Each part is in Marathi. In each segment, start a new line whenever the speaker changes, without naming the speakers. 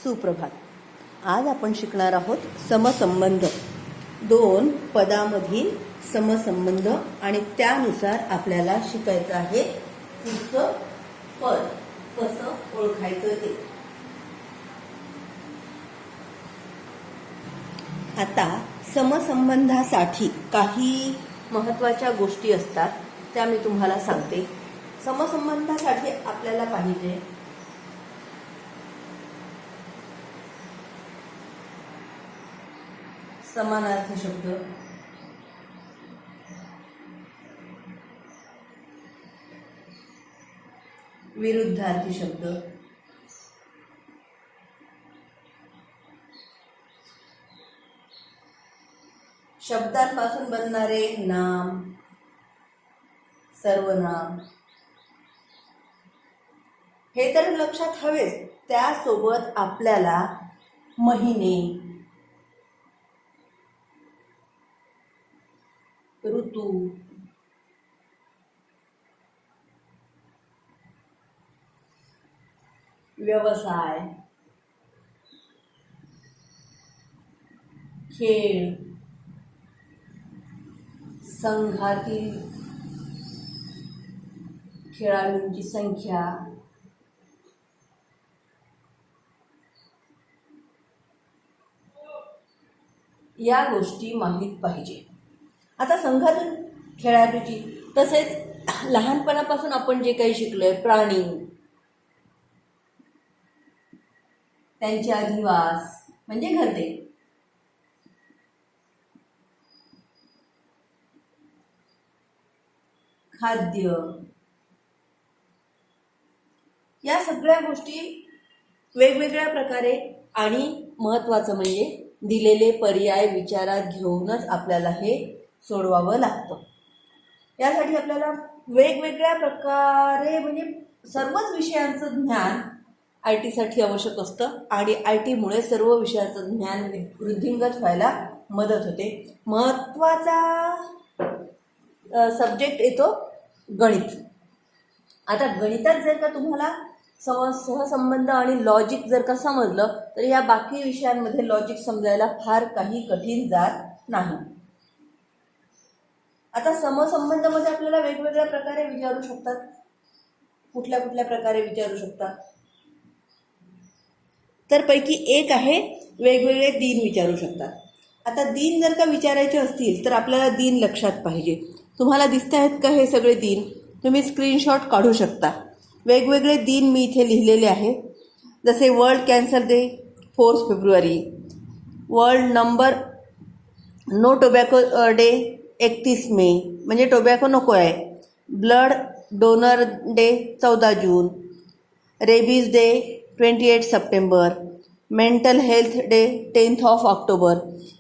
सुप्रभात. आज आपण शिकणार आहोत समसंबंध. दोन पदामधील समसंबंध आणि त्यानुसार आपल्याला शिकायचं आहे पुढचं पद कसं ओळखायचं ते. आता समसंबंधासाठी काही महत्त्वाच्या गोष्टी असतात, त्या मी तुम्हाला सांगते. समसंबंधासाठी आपल्याला पाहिजे समानार्थी शब्द, विरुद्धार्थी शब्द, शब्दांपासून बनणारे नाम, सर्वनाम, हे तर लक्षात हवेच. त्यासोबत आपल्याला महिने, ऋतू, व्यवसाय, खेळ, संघातील खेळाडूंची संख्या, या गोष्टी माहीत पाहिजे. आता संघातून खेळाडूची, तसेच लहानपणापासून आपण जे काही शिकलोय, प्राणी, त्यांचे अधिवास म्हणजे घरटे, खाद्य, या सगळ्या गोष्टी वेगवेगळ्या प्रकारे आणि महत्त्वाचं म्हणजे दिलेले पर्याय विचारात घेऊनच आपल्याला हे सोडवावं लागतं. यासाठी आपल्याला वेगवेगळ्या प्रकारे म्हणजे सर्वच विषयांचं ज्ञान आय टीसाठी आवश्यक असतं आणि आय टीमुळे सर्व विषयाचं ज्ञान वृद्धिंगत व्हायला मदत होते. महत्त्वाचा सब्जेक्ट येतो गणित. आता गणितात जर का तुम्हाला सहसंबंध आणि लॉजिक जर का समजलं तर या बाकी विषयांमध्ये लॉजिक समजायला फार काही कठीण जात नाही. आता समसंबंधामध्ये आपल्याला वेगवेगळ्या प्रकारे विचारू शकतात. कुठल्या कुठल्या प्रकारे विचारू शकतात तर पैकी एक आहे वेगवेगळे दिन विचारू शकतात. आता दिन जर का विचारायचे असतील तर आपल्याला दिन लक्षात पाहिजे. तुम्हाला दिसत आहेत का हे सगळे दिन? तुम्ही स्क्रीनशॉट काढू शकता. वेगवेगळे दिन मी इथे लिहिलेले आहे. जसे वर्ल्ड कॅन्सर डे 4 फेब्रुवारी, world number no tobacco day 31 मे म्हणजे टोबॅको नको आहे, ब्लड डोनर डे 14 जून, रेबीज डे 28 सप्टेंबर, मेंटल हेल्थ डे 10 ऑक्टोबर.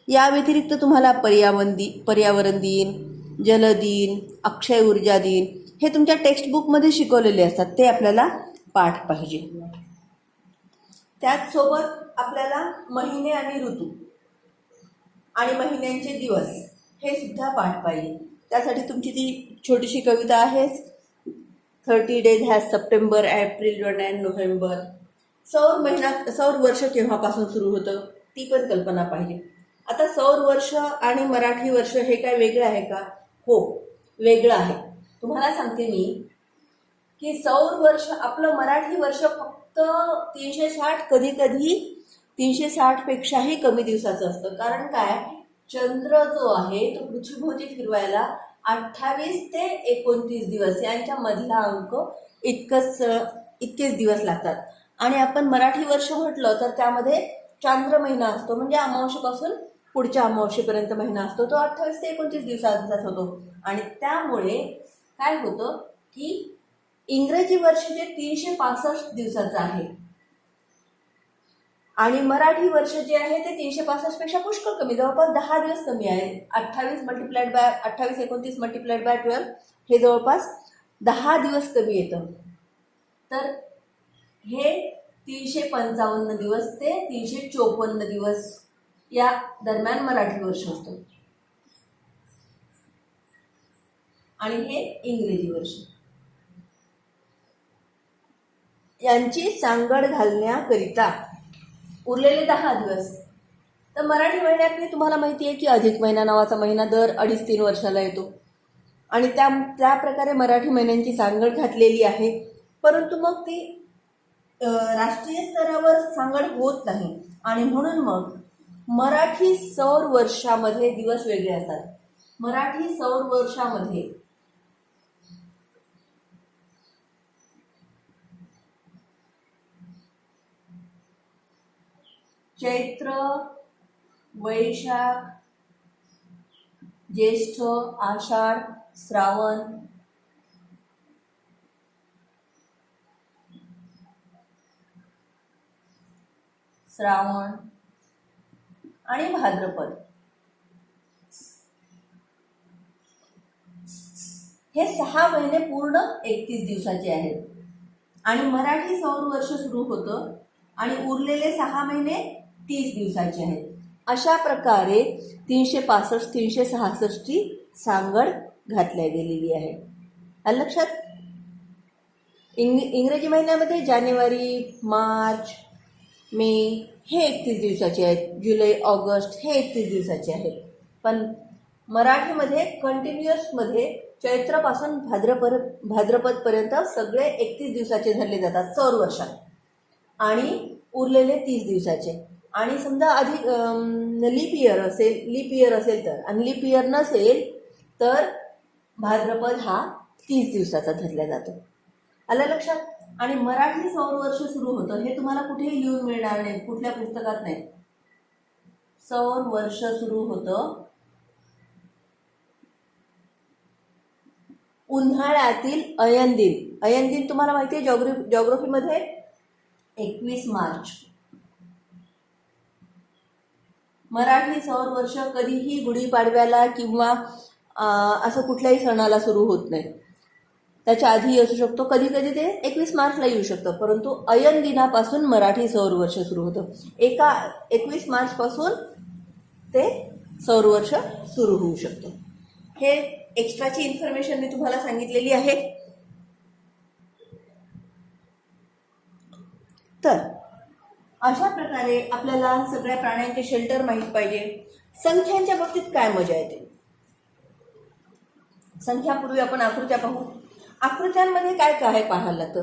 या व्यतिरिक्त तुम्हाला पर्यावरण दिन, जलदिन, अक्षय ऊर्जा दिन हे तुमच्या टेक्स्टबुकमध्ये शिकवलेले असतात. ते आपल्याला पाठ पाहिजे. त्याचसोबत आपल्याला महिने आणि ऋतू आणि महिन्यांचे दिवस हे सुद्धा पाठ पाहिजे. त्यासाठी तुमची ती छोटीशी कविता आहेच, 30 days has September, April, June and November. सौर वर्ष केव्हापासून सुरू होतं ती पण कल्पना पाहिजे. आता सौर वर्ष आणि मराठी वर्ष हे काय वेगळं आहे का? हो, वेगळं आहे. तुम्हाला सांगते मी की सौर वर्ष, आपलं मराठी वर्ष फक्त 360, कधी कधी 360पेक्षाही कमी दिवसाचं असतं. कारण काय, चंद्र जो आहे तो पृथ्वीभोवती फिरवायला 28 ते 29 दिवस यांच्या मधला अंक इतकेच दिवस लागतात. आणि आपण मराठी वर्ष म्हटलं तर त्यामध्ये चांद्र महिना असतो, म्हणजे अमावस्येपासून पुढच्या अमावस्येपर्यंत महिना असतो. तो 28 ते 29 दिवसांचाच होतो. आणि त्यामुळे काय होतं की इंग्रजी वर्ष जे 365 दिवसाचं आहे आणि मराठी वर्ष जे आहे ते 365पेक्षा पुष्कळ कमी, जवळपास 10 दिवस कमी आहे. 28 29 मल्टिप्लाइड बाय 12 हे जवळपास 10 दिवस कमी येतं. तर हे 355 दिवस ते 354 दिवस या दरम्यान मराठी वर्ष असतं आणि हे इंग्रजी वर्ष. यांची सांगड घालण्याकरिता उरलेले 10 दिवस. तर मराठी महिन्यातली तुम्हाला माहिती आहे की अधिक महिना नावाचा महिना दर 2.5-3 वर्षाला येतो आणि त्या प्रकारे मराठी महिन्यांची सांगड घातलेली आहे. परंतु मग ती राष्ट्रीय स्तरावर सांगड होत नाही आणि म्हणून मग मराठी सौर वर्षामध्ये दिवस वेगळे असतात. मराठी सौर वर्षामध्ये चैत्र, वैशाख, ज्येष्ठ, आषाढ, श्रावण, आणि भाद्रपद हे 6 महिने पूर्ण 31 दिवसाचे आहेत आणि मराठी सौर वर्ष सुरू होतं आणि उरलेले 6 महिने 30 दिवसाचे आहेत. अशा प्रकारे 365-366 ची सांगड घातल्या गेलेली आहे. आलं लक्षात? इंग्रजी महिन्यामध्ये जानेवारी, मार्च, मे हे 31 दिवसाचे आहेत. जुलै, ऑगस्ट हे 31 दिवसाचे आहेत. पण मराठीमध्ये कंटिन्युअसमध्ये चैत्रापासून भाद्रपदपर्यंत सगळे 31 दिवसाचे धरले जातात सौर वर्षात आणि उरलेले 30 दिवसाचे. आणि समजा अधिक लीप इयर असेल तर आणि लीप इयर नसेल तर भाद्रपद हा 30 दिवसाचा धरला जातो. आलं लक्षात? आणि मराठी सौर वर्ष सुरू होतं हे तुम्हाला कुठेही लिहून मिळणार नाही, कुठल्या पुस्तकात नाही. सौर वर्ष सुरू होतं उन्हाळ्यातील अयन दिन. अयन दिन तुम्हाला माहिती आहे जॉग्रफीमध्ये 21 मार्च. मराठी सौर वर्ष कधीही गुढीपाडव्याला किंवा असं कुठल्याही सणाला सुरू होत नाही. त्याच्या आधी असू शकतो, कधी कधी ते 21 मार्चला येऊ शकतं. परंतु अयन दिनापासून मराठी सौर वर्ष सुरू होतं. 21 मार्चपासून ते सौर वर्ष सुरू होऊ शकतं. हे एक्स्ट्राची इन्फॉर्मेशन मी तुम्हाला सांगितलेली आहे. तर अशा प्रकारे आपल्याला सगळ्या प्राण्यांचे शेल्टर माहीत पाहिजे. संख्यांच्या बाबतीत काय मजा येते? संख्यापूर्वी आपण आकृत्या पाहू. आकृत्यांमध्ये काय काय पाहायला लागतं?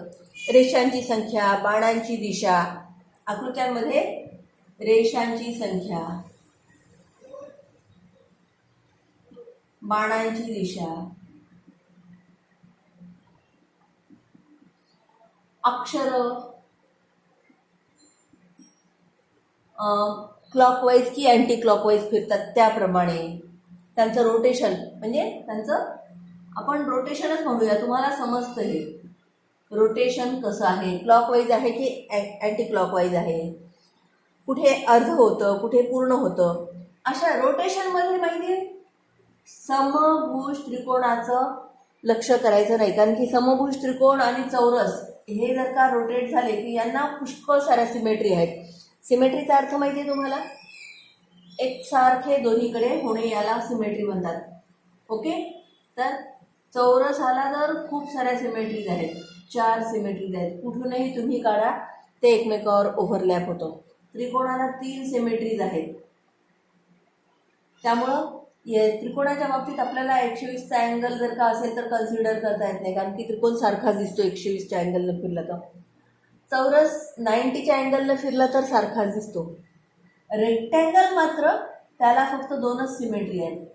रेषांची संख्या, बाणांची दिशा. आकृत्यांमध्ये रेषांची संख्या, बाणांची दिशा, अक्षर क्लॉकवाईज की अँटी क्लॉकवाईज फिरतात त्याप्रमाणे. त्यांचं रोटेशन म्हणजे त्यांचं आपण रोटेशनच म्हणूया, तुम्हाला समजतं हे रोटेशन कसं आहे, क्लॉकवाईज आहे की अँटी क्लॉकवाईज आहे, कुठे अर्ध होतं कुठे पूर्ण होतं. अशा रोटेशनमध्ये माहिती आहे समभुज त्रिकोणाचं लक्ष करायचं नाही, कारण की समभुज त्रिकोण आणि चौरस हे जर का रोटेट झाले की यांना पुष्कळ साऱ्या सिमेट्री आहेत. सिमेट्रीचा अर्थ माहिती आहे तुम्हाला? एकसारखे दोन्हीकडे होणे याला सिमेट्री म्हणतात. ओके, तर चौरसाला तर खूप साऱ्या सिमेट्रीज आहेत, 4 सिमेट्रीज आहेत. कुठूनही तुम्ही काढा ते एकमेकावर ओव्हरलॅप होतं. त्रिकोणाला 3 सिमेट्रीज आहेत. त्यामुळं त्रिकोणाच्या बाबतीत आपल्याला 120चा अँगल जर का असेल तर कन्सिडर करता येत नाही, कारण की त्रिकोण सारखाच दिसतो 120च्या अँगलनं फिरला तर. चौरस 90च्या अँगलनं फिरला तर सारखाच दिसतो. रेक्टँगल मात्र त्याला फक्त 2च सिमेट्री आहेत.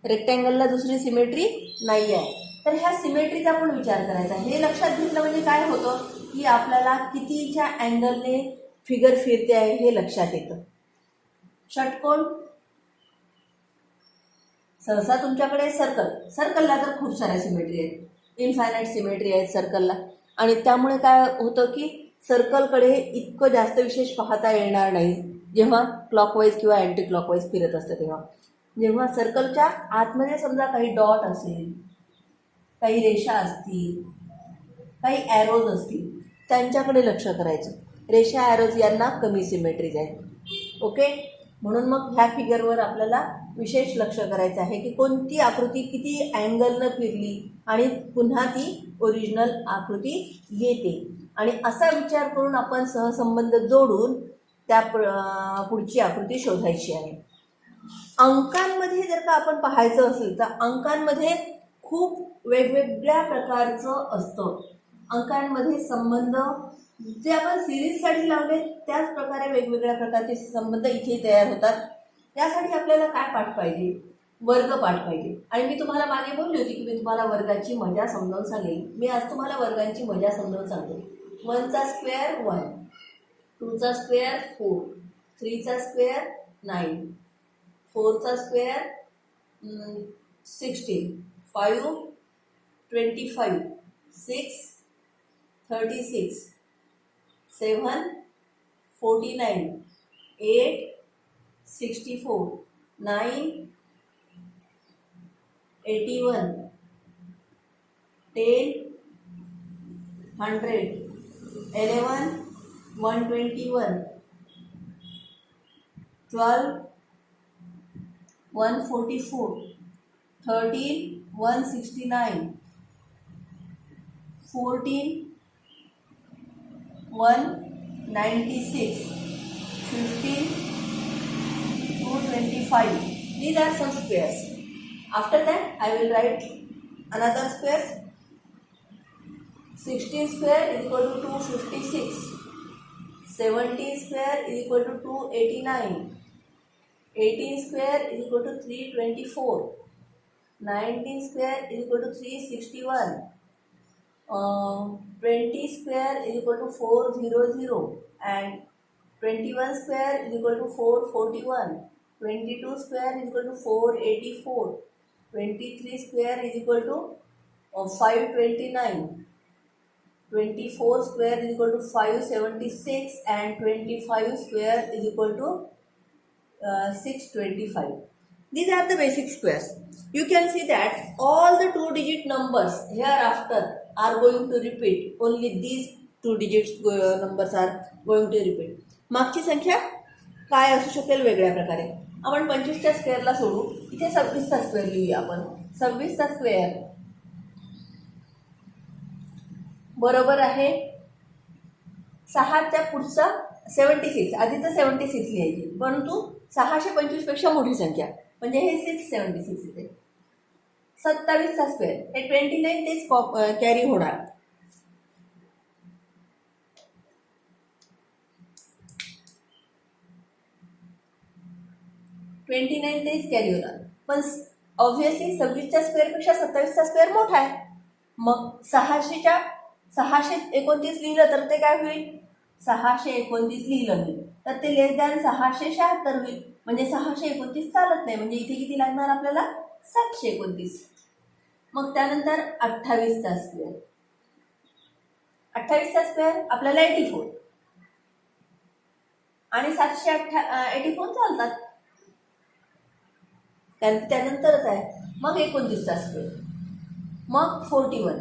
रेक्टँगलला दुसरी सिमेट्री नाही आहे. तर ह्या सिमेट्रीचा पण विचार करायचा. हे लक्षात घेतलं म्हणजे काय होतं की आपल्याला कितीच्या अँगलने फिगर फिरते आहे हे लक्षात येतं. षटकोन सहसा तुमच्याकडे सर्कलला तर खूप साऱ्या सिमेट्री आहेत, इनफायनाईट सिमेट्री आहेत सर्कलला. आणि त्यामुळे काय होतं की सर्कलकडे इतकं जास्त विशेष पाहता येणार नाही जेव्हा क्लॉकवाईज किंवा अँटी क्लॉकवाईज फिरत असतं तेव्हा. जेव्हा सर्कलच्या आतमध्ये समजा काही डॉट असेल, काही रेषा असतील, काही ॲरोज असतील, त्यांच्याकडे लक्ष करायचं. रेषा ॲरोज यांना कमी सिमेट्रीज आहेत. ओके, म्हणून मग ह्या फिगरवर आपल्याला विशेष लक्ष करायचं आहे की कोणती आकृती किती अँगलनं फिरली आणि पुन्हा ती ओरिजिनल आकृती येते. आणि असा विचार करून आपण सहसंबंध जोडून त्या पुढची आकृती शोधायची आहे. अंकांमध्ये जर का आपण पाहायचं असेल तर अंकांमध्ये खूप वेगवेगळ्या प्रकारचं असतं. अंकांमध्ये संबंध जे आपण सिरीजसाठी लावले त्याच प्रकारे वेगवेगळ्या प्रकारचे संबंध इथे तयार होतात. त्यासाठी आपल्याला काय पाठ पाहिजे? वर्ग पाठ पाहिजे. आणि मी तुम्हाला मागे बोलली होती की मी तुम्हाला वर्गाची मजा समजावून सांगेन. मी आज तुम्हाला वर्गांची मजा समजावून सांगते. 1चा square 1, 2चा square 4, 3चा square 9, 4चा square 16, 5 25, 6 36, 7 49, 8 64, 9 81, 10 100, 11 121, 12 144, 13 169, 14 196, 15 225. These are some squares. After that I will write another squares. 16 square is equal to 256, 17 square is equal to 289, 18 square is equal to 324, 19 square is equal to 361, 20 square is equal to 400, and 21 square is equal to 441, 22 square is equal to 484, 23 square is equal to 529, 24 square is equal to 576, and 25 square is equal to 625. These are the basic squares. You can see that all the 2-digit numbers hereafter are going to repeat. Only these 2-digit numbers are going to repeat. मागची संख्या काय असू शकेल वेगळ्या प्रकारे. आपण 25च्या स्क्वेअरला सोडू. इथे 26चा स्क्वेअर लिहूया आपण. 26चा स्क्वेअर बरोबर आहे 6च्या पुढचा 76. आधी तर 76 लिहायची, परंतु 625 पेक्षा मोठी संख्या म्हणजे हे 676 येते. 27चा स्क्वेअर हे 29 तेच कॅरी होणार. 29 तेच कॅरी होणार. पण ऑब्व्हियसली 26च्या स्क्वेअरपेक्षा 27चा स्क्वेअर मोठा आहे. मग 629 लिहिलं तर ते काय होईल? 629 लिहिलं मी तर ते लेस दॅन 676 होईल. म्हणजे 629 चालत नाही. म्हणजे इथे किती लागणार आपल्याला? 729. मग त्यानंतर 28चा स्क्वेअर. 28चा स्क्वेअर आपल्याला 84 आणि 784 चालतात. त्यानंतरच आहे. मग 29चा स्क्वेअर, मग 41.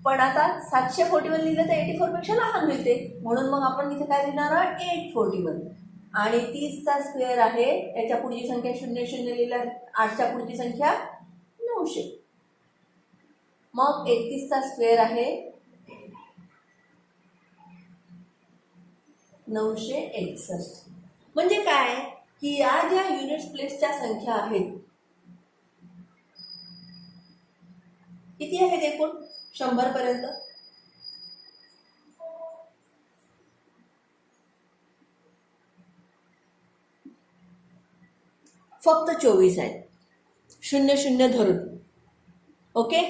पण आता 741 लिहिलं तर 84 पेक्षा लहान मिळते, म्हणून मग आपण इथे काय लिहिणार? 841. आणि 30चा स्क्वेअर आहे. याच्या पुढची संख्या 00 लिहिलं. 8च्या पुढची संख्या 900. मग 31चा स्क्वेअर आहे 961. म्हणजे काय की या ज्या युनिट्स प्लेसच्या संख्या आहेत किती आहेत एकूण? 100 पर्यंत. फक्त 24 आहेत 00 धरून. ओके,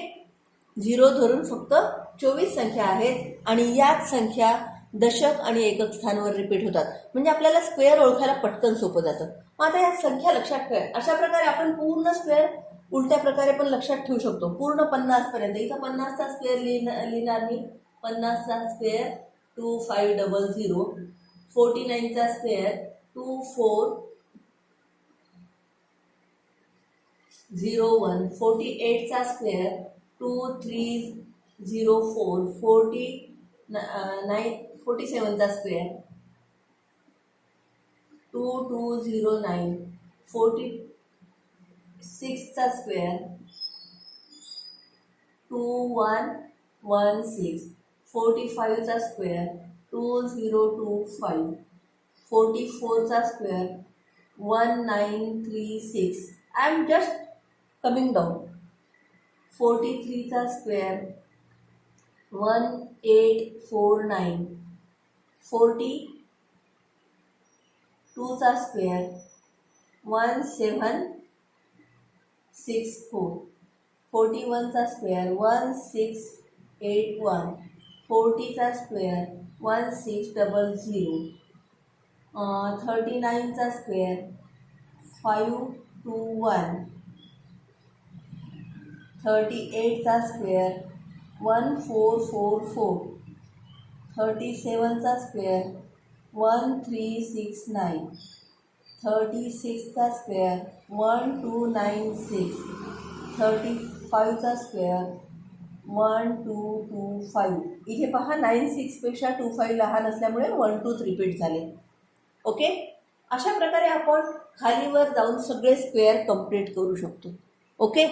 0 धरून फक्त 24 संख्या आहेत. आणि याच संख्या दशक आणि एकक स्थानावर रिपीट होतात. म्हणजे आपल्याला स्क्वेअर ओळखायला पटकन सोपं जातं. मग आता या संख्या लक्षात ठेवा. अशा प्रकारे आपण पूर्ण स्क्वेअर उलट्या प्रकारे पण लक्षात ठेवू शकतो. पूर्ण 50 पर्यंत. इथं 50चा स्क्वेअर लिहिणार मी. 50चा स्क्वेअर 2500. 49चा स्क्वेअर 2401. 48चा स्क्वेअर 2304. 47चा स्क्वेअर 2209. 46चा स्क्वेअर 2116. 45चा स्क्वेअर 2025, 44चा square 1936. I am just coming down. 43चा स्क्वेअर 1849, 42चा स्क्वेअर 1764, 41चा स्क्वेअर 1681, 40चा स्क्वेअर 1600, 39चा स्क्वेअर 521, 38चा स्क्वेअर 1444, 37चा स्क्वेअर 1369, 36चा स्क्वेअर 1296, 35चा स्क्वेअर 1225. इथे पहा 96पेक्षा 25 लहान असल्यामुळे 12 रिपीट झाले. ओके, अशा प्रकारे आपण खालीवर जाऊन सगळे स्क्वेअर कंप्लीट करू शकतो. Okay,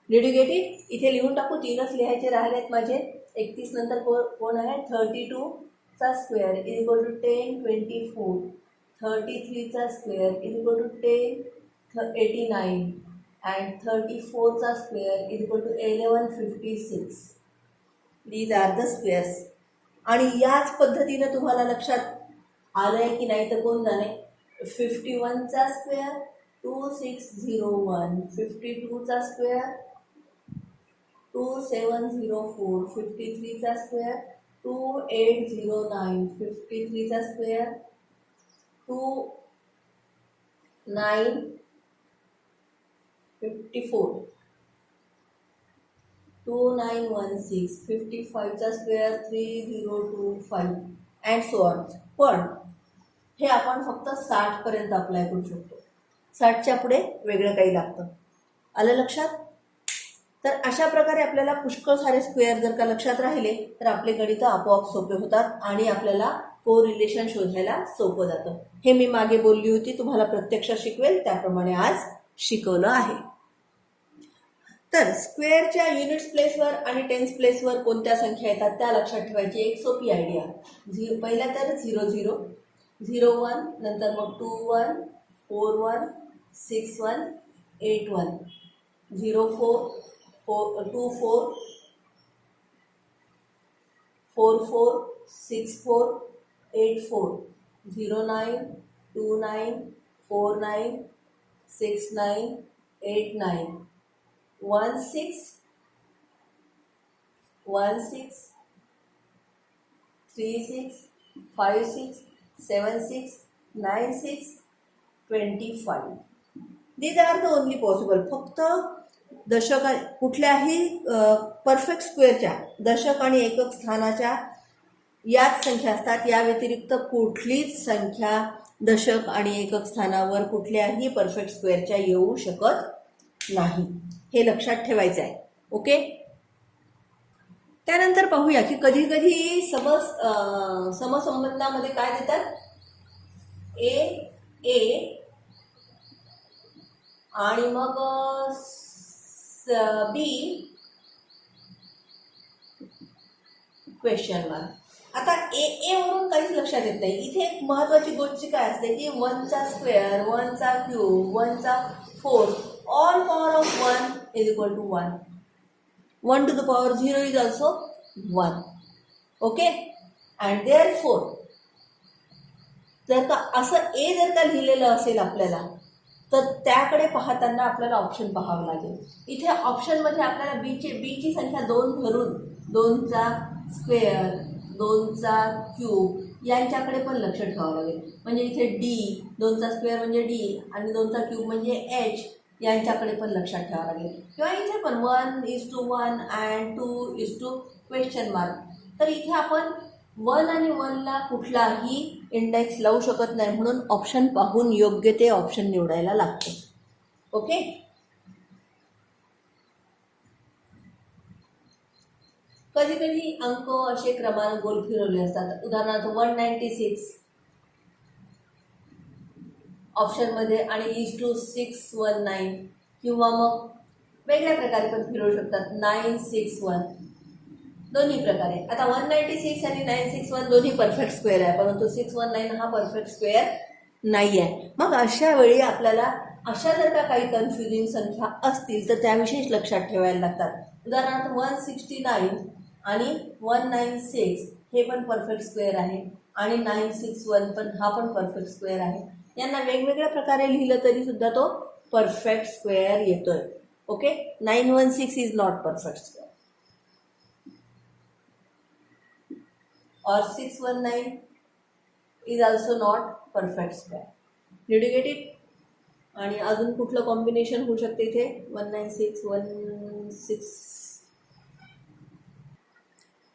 did you get it? इथे लिहून टाकू, 3च लिहायचे राहिलेत माझे. 31 नंतर कोण आहे? 32चा स्क्वेअर इज इक्वल टू 1024, 33चा square is equal to 1089 and 34चा square is equal to 1156. These are the squares. आणि याच पद्धतीनं तुम्हाला लक्षात आलं आहे की नाही तर कोण जाणे. 51चा स्क्वेअर 2601, 52चा स्क्वेअर 2704, 53चा स्क्वेअर 2809, 53चा स्क्वेअर 2954, 2916, 55चा स्क्वेअर 3025 अँड सो ऑन. पण हे आपण फक्त 60पर्यंत अप्लाय करू शकतो. 60च्या पुढे वेगळं काही लागतं. आलं लक्षात? तर अशा प्रकारे आपल्याला पुष्कळ सारे स्क्वेअर जर का लक्षात राहिले तर आपले गणितं आपोआप सोपे होतात आणि आपल्याला कोरिलेशन शोधायला सोपं जातं. हे मी मागे बोलली होती, तुम्हाला प्रत्यक्ष शिकवेल त्याप्रमाणे आज शिकवलं आहे. तर स्क्वेअरच्या युनिट्स प्लेसवर आणि टेन्स प्लेसवर कोणत्या संख्या येतात त्या लक्षात ठेवायची एक सोपी आयडिया. पहिला तर 00, 01, नंतर मग 21, 41, 61, 81, 04, 24, 44, 64, 84, 09, 29, 49, 69, 89, 16, 16, 36, 56, 76, 96, 25. These are the only possible. फक्त दशक कुठल्याही परफेक्ट स्क्वेअरच्या दशक आणि एकक स्थानाच्या याच संख्या असतात. या व्यतिरिक्त कुठलीच संख्या दशक आणि एकक स्थानावर कुठल्याही परफेक्ट स्क्वेअरच्या येऊ शकत नाही. हे लक्षात ठेवायचं आहे. ओके, त्यानंतर पाहूया की कधी कधी समसंबंधामध्ये काय देतात. ए आणि मग बी क्वेश्चन मार्क. आता ए वरून काहीच लक्षात येत नाही. इथे एक महत्वाची गोष्ट काय असते की 1चा स्क्वेअर, 1चा क्यूब, 1चा 4, all power of 1 is equal to 1. 1 to the power 0 is also 1. Okay, and therefore जर का असं ए जर का लिहिलेलं असेल आपल्याला तर त्याकडे पाहताना आपल्याला ऑप्शन पाहावं लागेल. इथे ऑप्शनमध्ये आपल्याला बीची संख्या 2 धरून 2चा स्क्वेअर, 2चा क्यूब यांच्याकडे पण लक्ष ठेवावं लागेल. म्हणजे इथे डी, 2चा स्क्वेअर म्हणजे डी आणि 2चा क्यूब म्हणजे एच यांच्याकडे पण लक्षात ठेवावं लागेल. किंवा इथे पण 1:1 अँड 2:2 क्वेश्चन मार्क. तर इथे आपण 1 आणि 1ला कुठलाही इंडेक्स लावू शकत नाही, म्हणून ऑप्शन पाहून योग्य ते ऑप्शन निवडायला लागतं. ओके, कधी कधी अंक असे क्रमानं गोल फिरवले असतात. उदाहरणार्थ 196 ऑप्शनमध्ये आणि 619 किंवा मग वेगळ्या प्रकारे पण फिरवू शकतात. 961 दोन्ही प्रकारे. आता 196 आणि 961 दोन्ही परफेक्ट स्क्वेअर आहे, परंतु 619 हा परफेक्ट स्क्वेअर नाही आहे. मग अशा वेळी आपल्याला अशा जर का काही कन्फ्युजिंग संख्या असतील तर त्याविषयीच लक्षात ठेवायला लागतात. उदाहरणार्थ 169 आणि 196 हे पण परफेक्ट स्क्वेअर आहे आणि 961 पण हा पण परफेक्ट स्क्वेअर आहे. यांना वेगवेगळ्या प्रकारे लिहिलं तरी सुद्धा तो परफेक्ट स्क्वेअर येतोय. Okay, 916 is not perfect square or 619 is also not perfect square. Did you get it? आणि अजून कुठलं कॉम्बिनेशन होऊ शकते इथे? 196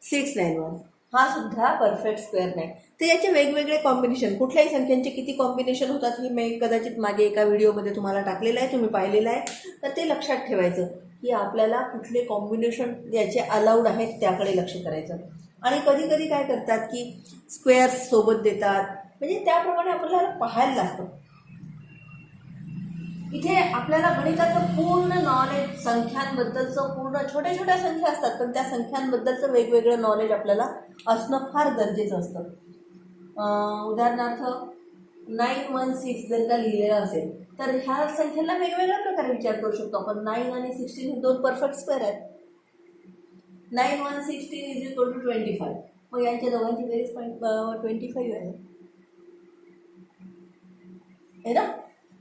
691 हा सुद्धा परफेक्ट स्क्वेअर नाही. तर याचे वेगवेगळे कॉम्बिनेशन, कुठल्याही संख्यांचे किती कॉम्बिनेशन होतात हे मी कदाचित मागे एका व्हिडिओमध्ये तुम्हाला टाकलेलं आहे, तुम्ही पाहिलेलं आहे. तर ते लक्षात ठेवायचं की आपल्याला कुठले कॉम्बिनेशन याचे अलाउड आहेत त्याकडे लक्ष करायचं. आणि कधी कधी काय करतात की स्क्वेअर्स सोबत देतात, म्हणजे त्याप्रमाणे आपल्याला पाहायला लागतं. इथे आपल्याला गणिताचं पूर्ण नॉलेज, संख्यांबद्दलचं पूर्ण, छोट्या छोट्या संख्या असतात पण त्या संख्यांबद्दलचं वेगवेगळं नॉलेज आपल्याला असणं फार गरजेचं असतं. उदाहरणार्थ 916 जर का लिहिलेलं असेल तर ह्या संख्येला वेगवेगळ्या प्रकारे विचार करू शकतो आपण. 9 आणि 16 हे दोन परफेक्ट स्क्वेअर आहेत. 9 1 16 इज इक्वल टू 25. मग यांच्या दोघांची बेरीज 25 आहे ना.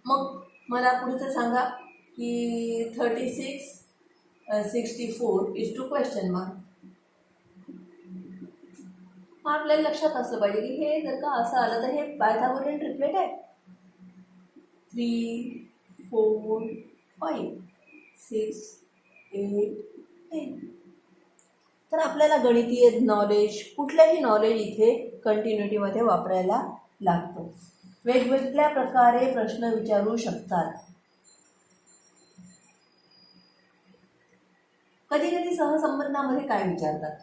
मग मला पुढचं सांगा की 36 64 इज टू क्वेश्चन मार्क. आपल्याला लक्षात असलं पाहिजे की हे जर का असं आलं तर हे पायथागोरियन ट्रिपलेट आहे. 3 4 5 6 8 10. तर आपल्याला गणितीय नॉलेज, कुठलंही नॉलेज इथे कंटिन्युटीमध्ये वापरायला लागतं. वेगवेगळ्या प्रकारे प्रश्न विचारू शकतात. कधी कधी सहसंबंधामध्ये काय विचारतात?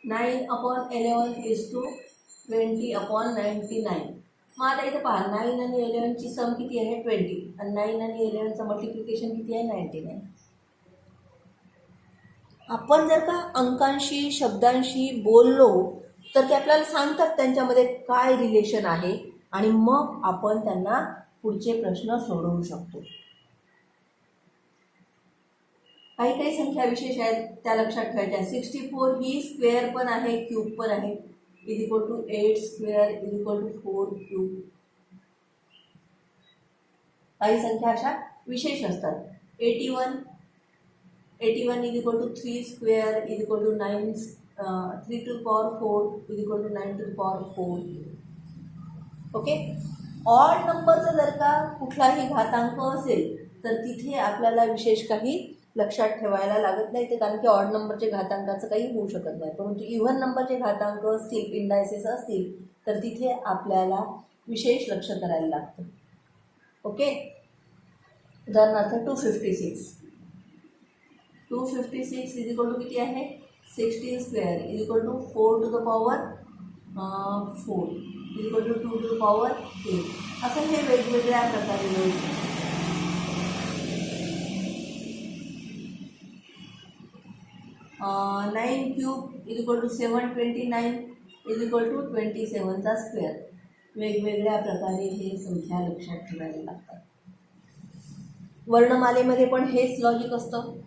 9/11 इज टू 20/99. मग आता इथे पहा, 9 आणि 11ची सम किती आहे? 20. आणि 9 आणि 11चं मल्टिप्लिकेशन किती आहे? 99. आपण जर का अंकांशी, शब्दांशी बोललो तर ते आपल्याला सांगतात त्यांच्यामध्ये काय रिलेशन आहे आणि मग आपण त्यांना पुढचे प्रश्न सोडवू शकतो. काही काही संख्या विशेष आहेत त्या लक्षात ठेवायच्या. 64 ही स्क्वेअर पण आहे, क्यूब पण आहे. Is equal to 8 square is equal to 4 cube. काही संख्या अशा विशेष असतात. 81 is equal to 3 square is equal to 9 3 to power 4 is equal to 9 to power 4. Okay. Odd नंबरचा जर का कुठलाही घातांक असेल तर तिथे आपल्याला विशेष काही लक्षात ठेवायला लागत नाही, ते कारण की ऑड नंबरचे घातांकाचं काही होऊ शकत नाही. परंतु इव्हन नंबरचे घातांक असतील, इंडायसेस असतील तर तिथे आपल्याला विशेष लक्ष करायला लागतं. ओके. उदाहरणार्थ 256 इज इक्वल टू किती आहे? 16 square is equal to 4 to the power 4 is equal to 2 to the power 8. असं हे वेगवेगळ्या प्रकारे मिळतं. 9 cube is equal to 729 is equal to 27चा स्क्वेअर. वेगवेगळ्या प्रकारे हे संख्या लक्षात ठेवायला लागतात. वर्णमालेमध्ये पण हेच लॉजिक असतं,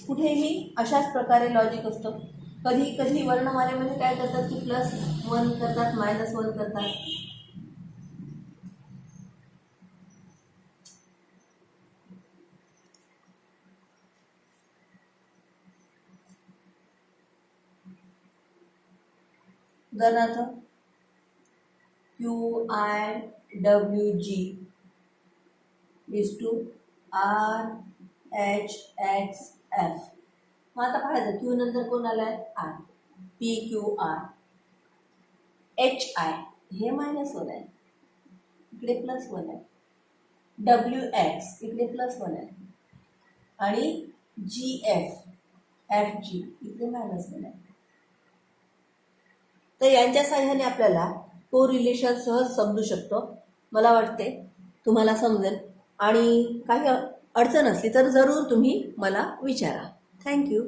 कुठेही अशाच प्रकारे लॉजिक असतं. कधी कधी वर्णमालेमध्ये काय करतात की +1 करतात, -1 करतात. उदाहरणार्थ QIWG इज टू RHXF. मग आता पाहायचं क्यू नंतर कोण आलाय? आर. PQR. HI हे -1 आहे, इकडे +1 आहे. WX इकडे +1 आहे आणि FG इकडे -1 आहे. तर यांच्या साह्याने आपल्याला को रिलेशन सहज समजू शकतो. मला वाटते तुम्हाला समजेल. आणि काही अडचण असली तर जरूर तुम्ही मला विचारा. थँक्यू.